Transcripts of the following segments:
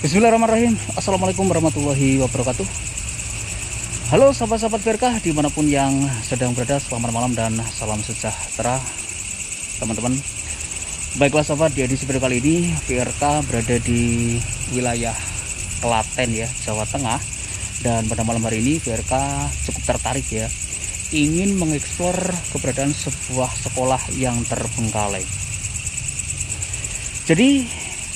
Bismillahirrahmanirrahim. Assalamualaikum warahmatullahi wabarakatuh. Halo sahabat-sahabat berkah dimanapun yang sedang berada, selamat malam dan salam sejahtera teman-teman. Baiklah sahabat, di edisi video kali ini PRK berada di wilayah Klaten ya, Jawa Tengah. Dan pada malam hari ini PRK cukup tertarik ya, ingin mengeksplor keberadaan sebuah sekolah yang terbengkalai. Jadi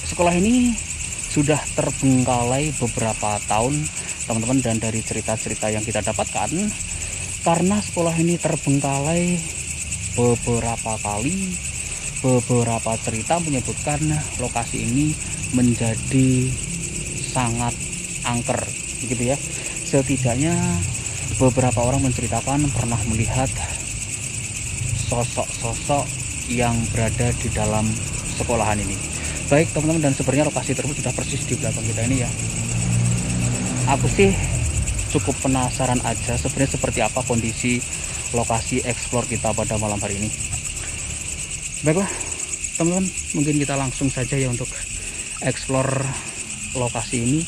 sekolah ini sudah terbengkalai beberapa tahun teman-teman, dan dari cerita-cerita yang kita dapatkan, karena sekolah ini terbengkalai beberapa kali, beberapa cerita menyebutkan lokasi ini menjadi sangat angker begitu ya. Setidaknya beberapa orang menceritakan pernah melihat sosok-sosok yang berada di dalam sekolahan ini. Baik teman-teman, dan sebenarnya lokasi tersebut sudah persis di belakang kita ini ya. Aku sih cukup penasaran aja sebenarnya seperti apa kondisi lokasi eksplor kita pada malam hari ini. Baiklah teman-teman, mungkin kita langsung saja ya untuk eksplor lokasi ini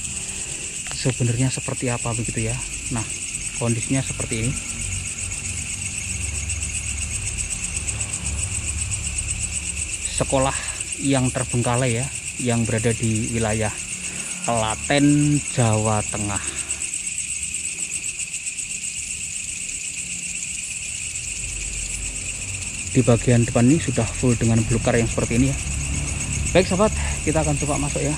sebenarnya seperti apa begitu ya. Nah, kondisinya seperti ini. Sekolah yang terbengkalai ya, yang berada di wilayah Klaten, Jawa Tengah. Di bagian depan ini sudah full dengan belukar yang seperti ini ya. Baik sahabat, kita akan coba masuk ya.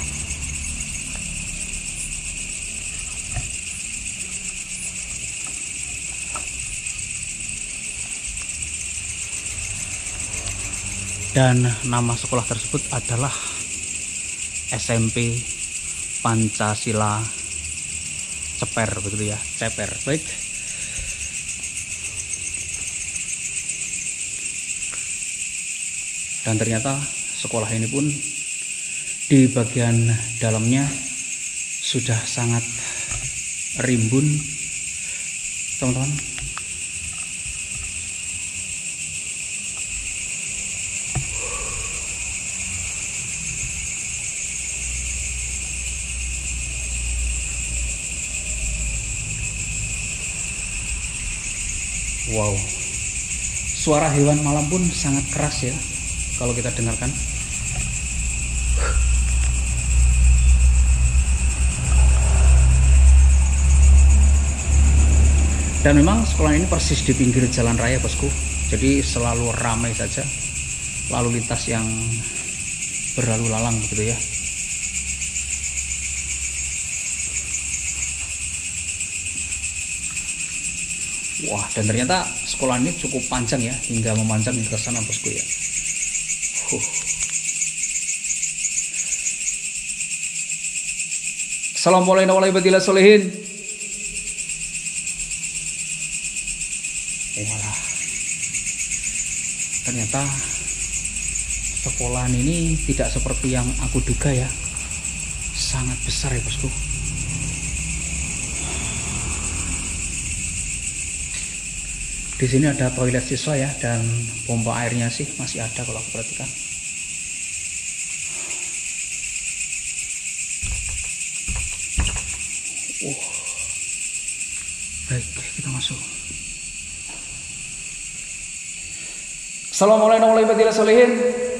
Dan nama sekolah tersebut adalah SMP Pancasila Ceper begitu ya, Ceper. Baik. Dan ternyata sekolah ini pun di bagian dalamnya sudah sangat rimbun teman-teman. Wow, suara hewan malam pun sangat keras ya kalau kita dengarkan. Dan memang sekolah ini persis di pinggir jalan raya bosku, jadi selalu ramai saja lalu lintas yang berlalu lalang begitu ya. Wah, dan ternyata sekolah ini cukup panjang ya, hingga memanjang ke sana bosku ya. Assalamualaikum warahmatullahi wabarakatuh. Walah, ternyata sekolahan ini tidak seperti yang aku duga ya, sangat besar ya bosku. Di sini ada toilet siswa ya, dan pompa airnya sih masih ada kalau aku perhatikan. Baik, kita masuk. Assalamualaikum warahmatullahi wabarakatuh.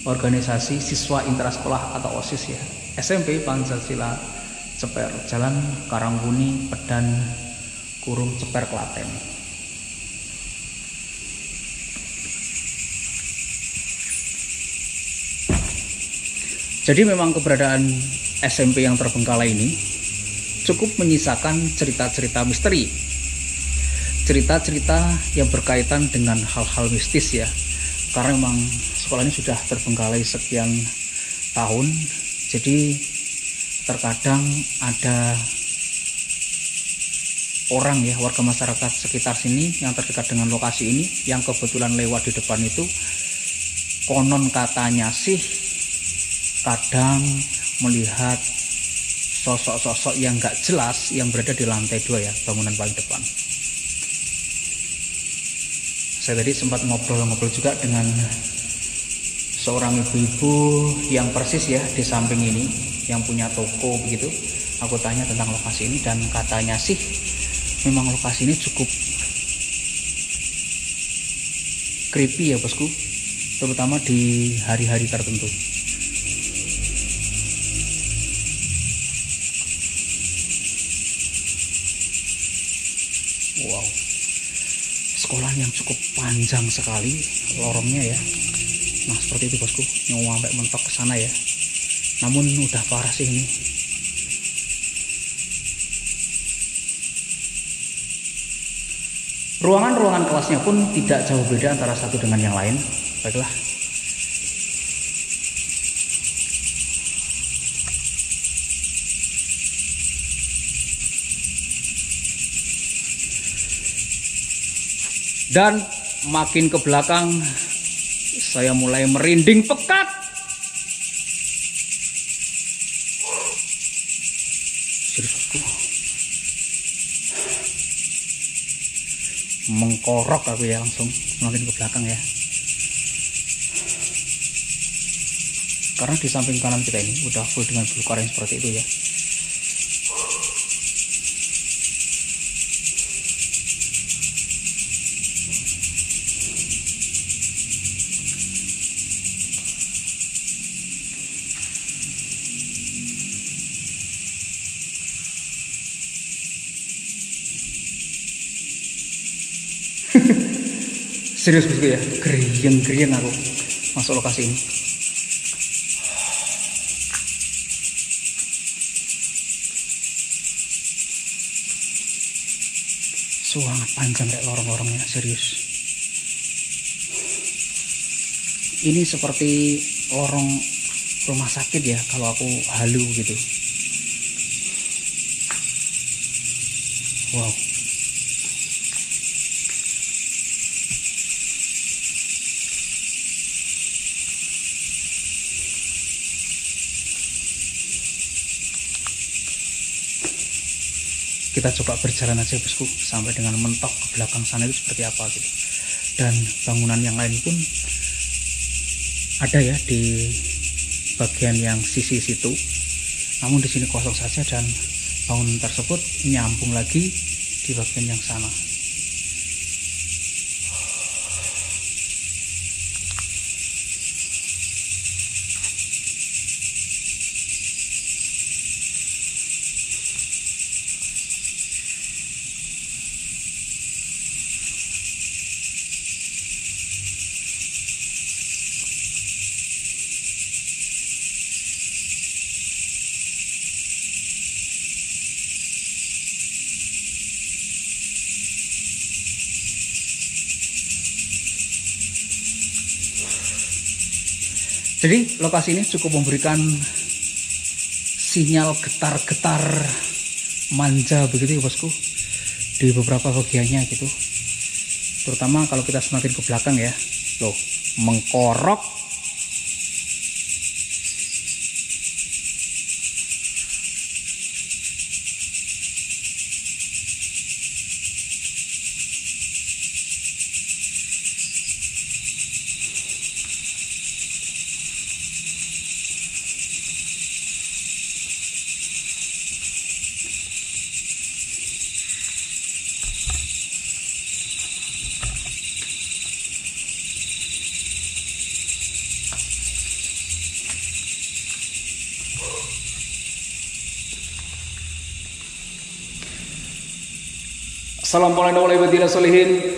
organisasi siswa intrasekolah atau OSIS ya, SMP Pancasila Ceper, Jalan Karangbuni, Pedan, Kurung, Ceper, Klaten. Jadi memang keberadaan SMP yang terbengkalai ini cukup menyisakan cerita-cerita misteri, cerita-cerita yang berkaitan dengan hal-hal mistis ya, karena memang sekolah ini sudah terbengkalai sekian tahun. Jadi terkadang ada orang ya, warga masyarakat sekitar sini yang terdekat dengan lokasi ini yang kebetulan lewat di depan itu, konon katanya sih kadang melihat sosok-sosok yang nggak jelas yang berada di lantai 2 ya, bangunan paling depan. Saya tadi sempat ngobrol-ngobrol juga dengan seorang ibu-ibu yang persis ya di samping ini, yang punya toko begitu. Aku tanya tentang lokasi ini dan katanya sih memang lokasi ini cukup creepy ya bosku, terutama di hari-hari tertentu. Wow, sekolah yang cukup panjang sekali lorongnya ya. Nah seperti itu bosku, nyawa sampai mentok ke sana ya. Namun udah parah sih ini. Ruangan-ruangan kelasnya pun tidak jauh beda antara satu dengan yang lain. Baiklah. Dan makin ke belakang saya mulai merinding pekat. Mengkorok aku ya, langsung makin ke belakang ya. Karena di samping kanan kita ini udah full dengan belukar yang seperti itu ya. Serius bosku ya, gerieng-gerieng aku masuk lokasi ini. Sangat panjang kayak lorong-lorongnya, serius. Ini seperti lorong rumah sakit ya kalau aku halu gitu. Wow. Kita coba berjalan aja bosku sampai dengan mentok ke belakang sana itu seperti apa gitu. Dan bangunan yang lain pun ada ya di bagian yang sisi situ. Namun di sini kosong saja dan bangunan tersebut nyambung lagi di bagian yang sana. Jadi lokasi ini cukup memberikan sinyal getar-getar manja begitu ya bosku, di beberapa bagiannya gitu. Terutama kalau kita semakin ke belakang ya, loh, mengkorok. Assalamualaikum warahmatullahi wabarakatuh.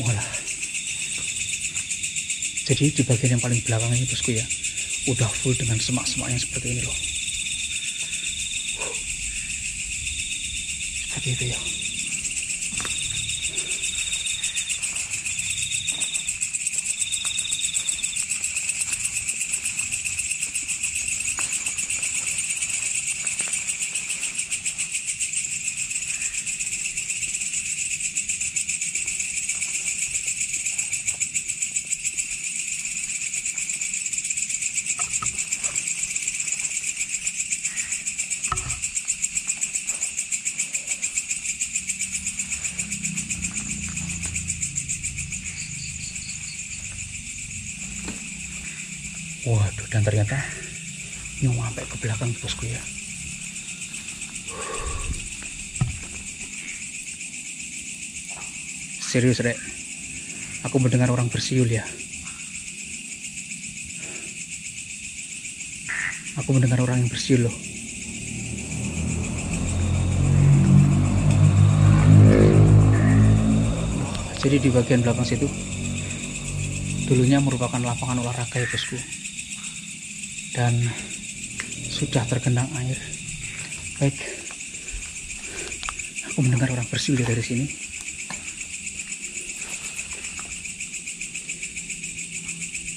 Walah. Jadi di bagian yang paling belakang ini bosku ya, udah full dengan semak-semak yang seperti ini loh. Seperti itu ya. Waduh, dan ternyata nyampe ke belakang bosku ya. Serius rek, aku mendengar orang bersiul ya. Aku mendengar orang yang bersiul loh. Jadi di bagian belakang situ dulunya merupakan lapangan olahraga ya bosku, dan sudah tergenang air. Baik, aku mendengar orang bersiul dari sini.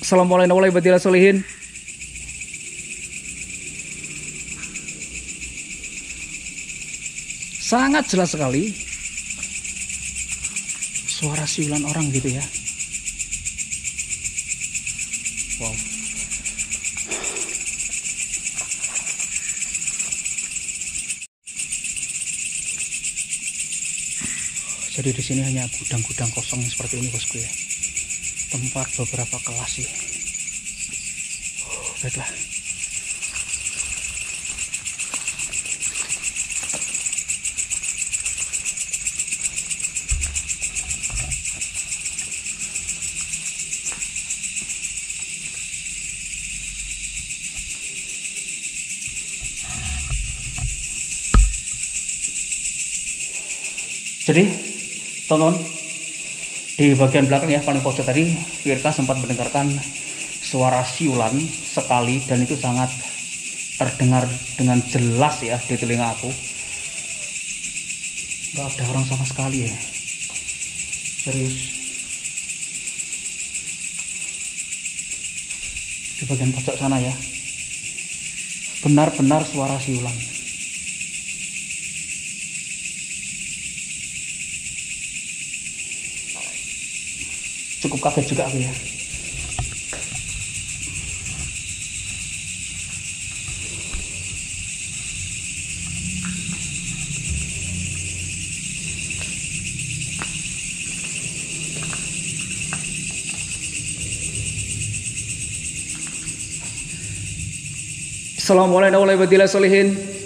Assalamualaikum warahmatullahi wabarakatuh. Sangat jelas sekali suara siulan orang gitu ya. Wow. Jadi di sini hanya gudang-gudang kosong seperti ini bosku ya. Tempat beberapa kelas sih. Baiklah. Jadi tonton di bagian belakang ya, paling pojok tadi Firka sempat mendengarkan suara siulan sekali, dan itu sangat terdengar dengan jelas ya di telinga aku. Gak ada orang sama sekali ya, serius. Di bagian pojok sana ya, benar-benar suara siulan. Cukup kaget juga aku ya. Assalamualaikum warahmatullahi wabarakatuh.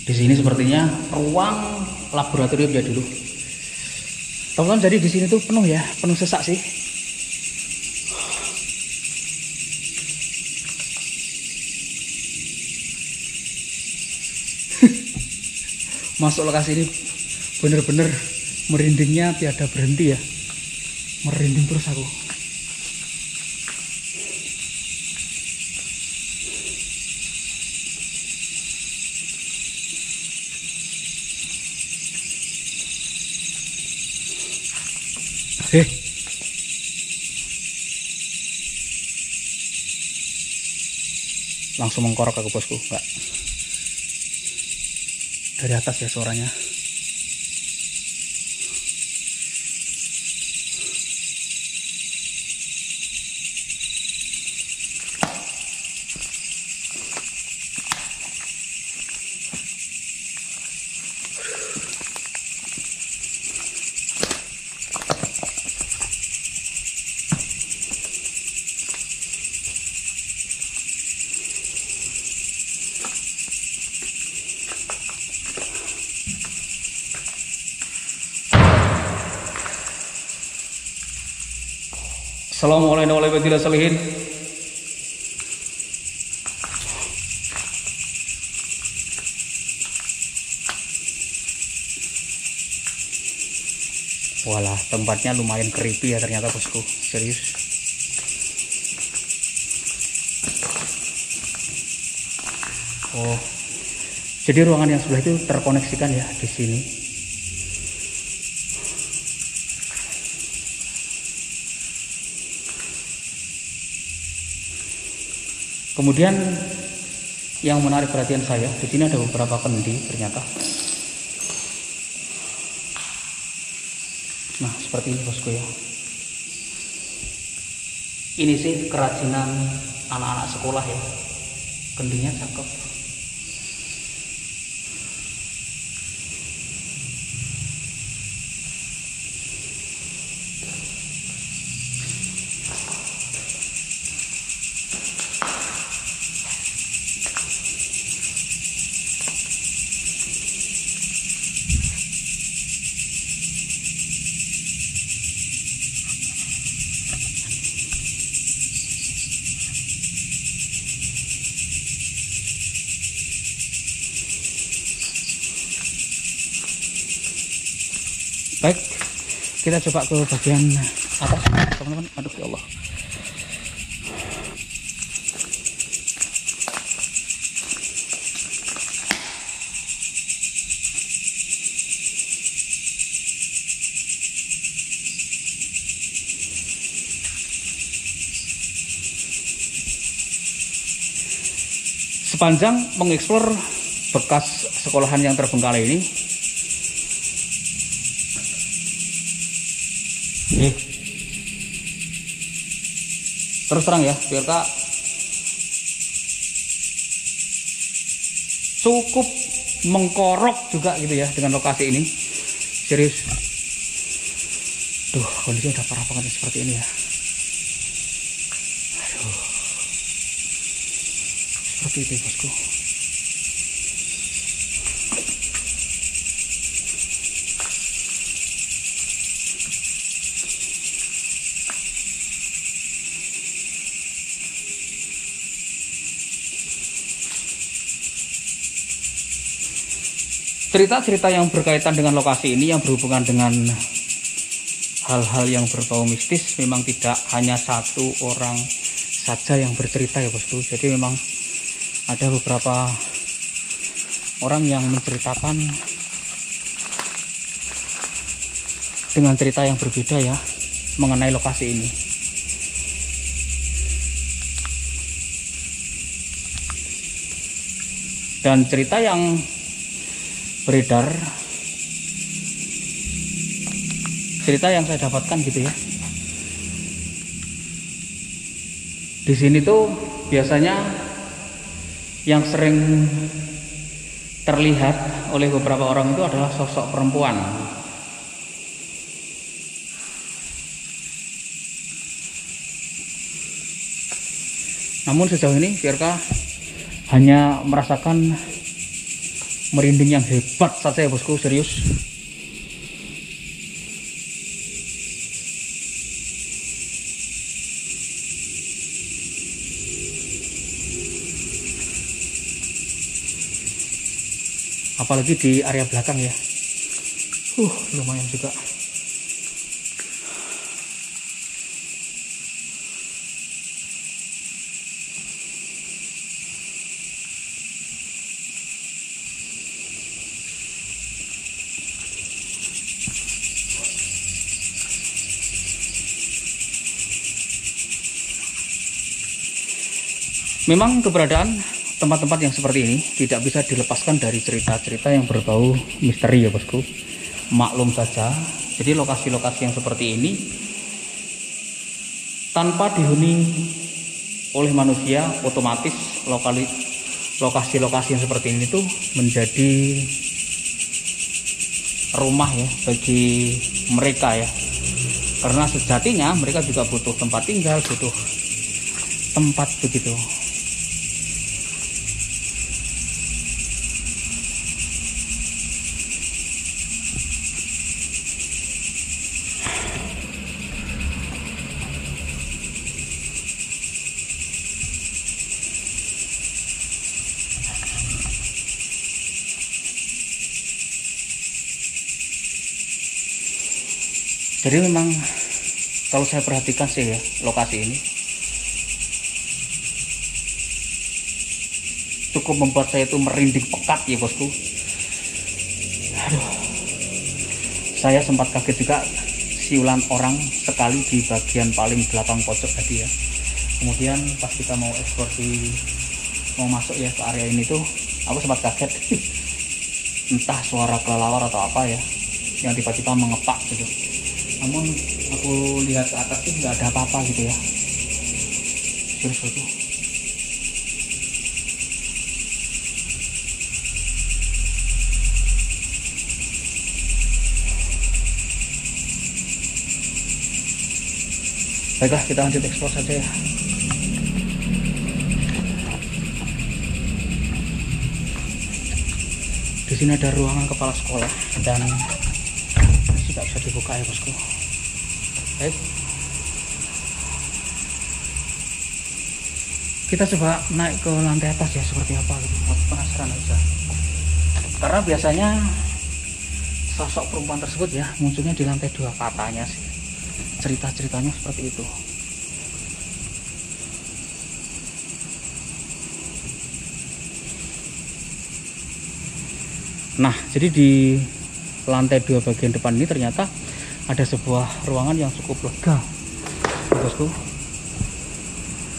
Di sini sepertinya ruang laboratorium ya dulu. Teman-teman, jadi di sini tuh penuh ya, penuh sesak sih. Masuk lokasi ini bener-bener merindingnya tiada berhenti ya. Merinding terus aku. Langsung mengkorok aku bosku, enggak. Dari atas ya suaranya. Assalamualaikum warahmatullahi wabarakatuh. Walah, tempatnya lumayan creepy ya ternyata bosku, serius. Oh, jadi ruangan yang sebelah itu terkoneksikan ya di sini. Kemudian yang menarik perhatian saya, di sini ada beberapa kendi ternyata. Nah, seperti ini bosku ya. Ini sih kerajinan anak-anak sekolah ya. Kendinya cakep. Baik, kita coba ke bagian atas teman-teman. Aduh ya Allah. Sepanjang mengeksplor bekas sekolahan yang terbengkalai ini, terus terang ya, biar Kak cukup mengkorok juga gitu ya dengan lokasi ini. Serius, tuh kondisinya udah parah banget seperti ini ya. Aduh, seperti itu bosku. Cerita-cerita yang berkaitan dengan lokasi ini yang berhubungan dengan hal-hal yang berbau mistis memang tidak hanya satu orang saja yang bercerita ya bosku. Jadi memang ada beberapa orang yang menceritakan dengan cerita yang berbeda ya mengenai lokasi ini. Dan cerita yang beredar, cerita yang saya dapatkan gitu ya, di sini tuh biasanya yang sering terlihat oleh beberapa orang itu adalah sosok perempuan. Namun sejauh ini biarkah hanya merasakan merinding yang hebat saja ya bosku, serius. Apalagi di area belakang ya. Lumayan juga. Memang keberadaan tempat-tempat yang seperti ini tidak bisa dilepaskan dari cerita-cerita yang berbau misteri ya bosku. Maklum saja, jadi lokasi-lokasi yang seperti ini tanpa dihuni oleh manusia, otomatis lokasi-lokasi yang seperti ini tuh menjadi rumah ya bagi mereka ya. Karena sejatinya mereka juga butuh tempat tinggal, butuh tempat begitu. Jadi memang kalau saya perhatikan sih ya lokasi ini cukup membuat saya itu merinding pekat ya bosku. Aduh, saya sempat kaget juga siulan orang sekali di bagian paling belakang pojok tadi ya. Kemudian pas kita mau eksplor mau masuk ya ke area ini tuh aku sempat kaget entah suara kelelawar atau apa ya yang tiba-tiba mengepak gitu. Namun aku lihat ke atas sih nggak ada apa-apa gitu ya. Serius itu. Baiklah, kita lanjut eksplor saja ya. Di sini ada ruangan kepala sekolah dan tidak bisa dibuka ya bosku. Baik, kita coba naik ke lantai atas ya, seperti apa gitu. Aku penasaran aja. Karena biasanya sosok perempuan tersebut ya munculnya di lantai 2 katanya sih. Cerita-ceritanya seperti itu. Nah, jadi di lantai 2 bagian depan ini ternyata ada sebuah ruangan yang cukup lega, bosku.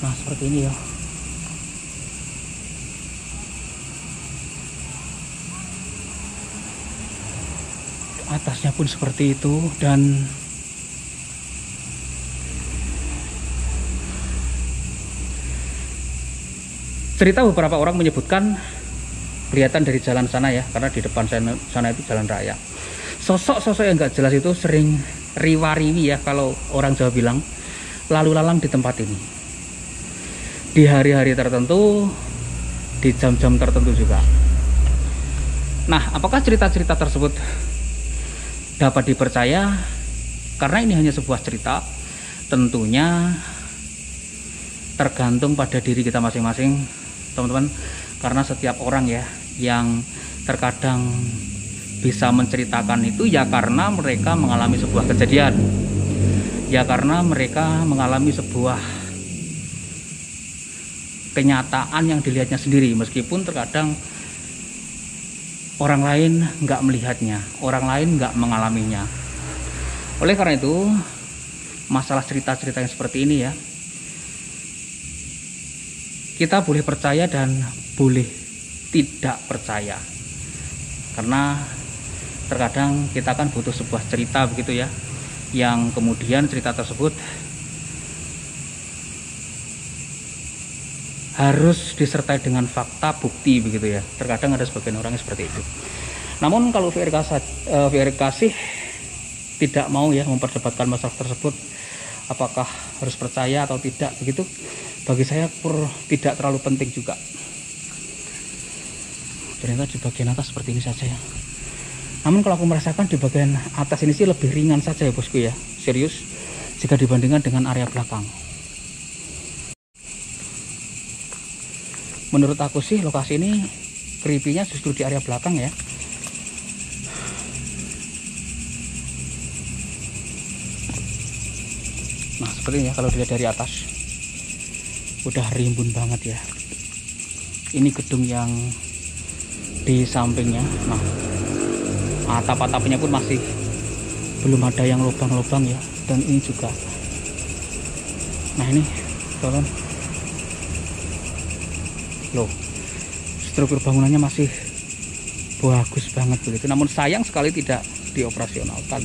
Nah, seperti ini ya. Atasnya pun seperti itu, dan cerita beberapa orang menyebutkan kelihatan dari jalan sana ya, karena di depan sana itu jalan raya. Sosok-sosok yang nggak jelas itu sering riwa-riwi ya, kalau orang Jawa bilang, lalu lalang di tempat ini di hari-hari tertentu, di jam-jam tertentu juga. Nah, apakah cerita-cerita tersebut dapat dipercaya? Karena ini hanya sebuah cerita, tentunya tergantung pada diri kita masing-masing, teman-teman. Karena setiap orang ya yang terkadang bisa menceritakan itu ya karena mereka mengalami sebuah kejadian, ya karena mereka mengalami sebuah kenyataan yang dilihatnya sendiri, meskipun terkadang orang lain nggak melihatnya, orang lain nggak mengalaminya. Oleh karena itu, masalah cerita-cerita yang seperti ini ya, kita boleh percaya dan boleh tidak percaya, karena terkadang kita kan butuh sebuah cerita begitu ya, yang kemudian cerita tersebut harus disertai dengan fakta bukti begitu ya. Terkadang ada sebagian orang yang seperti itu. Namun kalau VRK sih tidak mau ya memperdebatkan masalah tersebut, apakah harus percaya atau tidak begitu. Bagi saya tidak terlalu penting juga. Ternyata di bagian atas seperti ini saja ya. Namun kalau aku merasakan di bagian atas ini sih lebih ringan saja ya bosku ya, serius, jika dibandingkan dengan area belakang. Menurut aku sih lokasi ini creepy-nya justru di area belakang ya. Nah, seperti ini ya, kalau dilihat dari atas udah rimbun banget ya. Ini gedung yang di sampingnya. Nah, atap-atapnya pun masih belum ada yang lubang-lubang ya. Dan ini juga. Nah, ini tolong. Loh, struktur bangunannya masih bagus banget begitu. Namun sayang sekali tidak dioperasionalkan.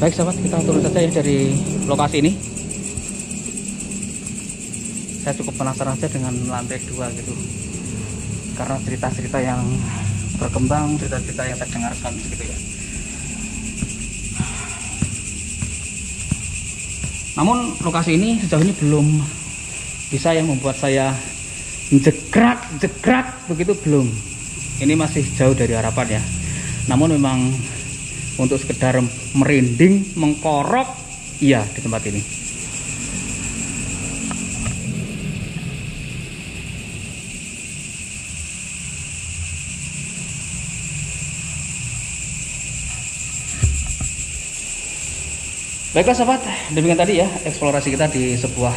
Baik sahabat, kita turun saja ya dari lokasi ini. Saya cukup penasaran saja dengan lantai 2 gitu, karena cerita-cerita yang berkembang, cerita-cerita yang saya dengarkan gitu ya. Namun lokasi ini sejauh ini belum bisa yang membuat saya jegrak begitu, belum. Ini masih jauh dari harapan ya. Namun memang untuk sekedar merinding, mengkorok, iya di tempat ini. Baiklah sahabat, demikian tadi ya eksplorasi kita di sebuah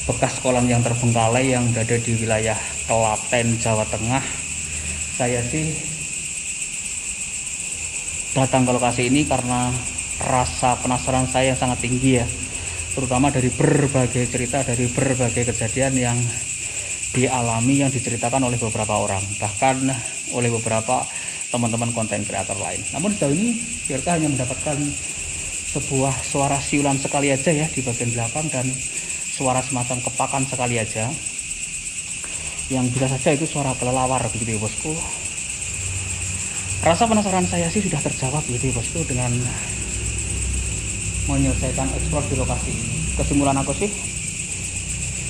bekas kolam yang terbengkalai yang berada di wilayah Klaten, Jawa Tengah. Saya sih datang ke lokasi ini karena rasa penasaran saya yang sangat tinggi ya, terutama dari berbagai cerita, dari berbagai kejadian yang dialami, yang diceritakan oleh beberapa orang, bahkan oleh beberapa teman-teman konten kreator lain. Namun sejauh ini VRK hanya mendapatkan sebuah suara siulan sekali aja ya di bagian belakang, dan suara semacam kepakan sekali aja, yang bisa saja itu suara kelelawar begitu ya bosku. Rasa penasaran saya sih sudah terjawab gitu ya bosku dengan menyelesaikan eksplor di lokasi ini. Kesimpulan aku sih,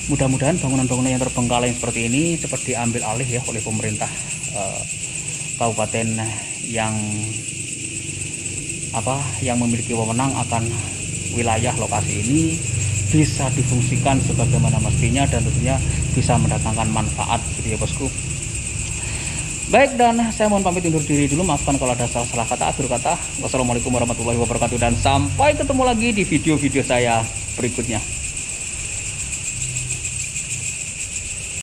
mudah-mudahan bangunan-bangunan yang terbengkalai seperti ini cepat diambil alih ya oleh pemerintah kabupaten yang memiliki wewenang akan wilayah lokasi ini, bisa difungsikan sebagaimana mestinya dan tentunya bisa mendatangkan manfaat gitu ya bosku. Baik, dan saya mohon pamit undur diri dulu. Maafkan kalau ada salah-salah kata, akhir kata. Wassalamualaikum warahmatullahi wabarakatuh, dan sampai ketemu lagi di video-video saya berikutnya.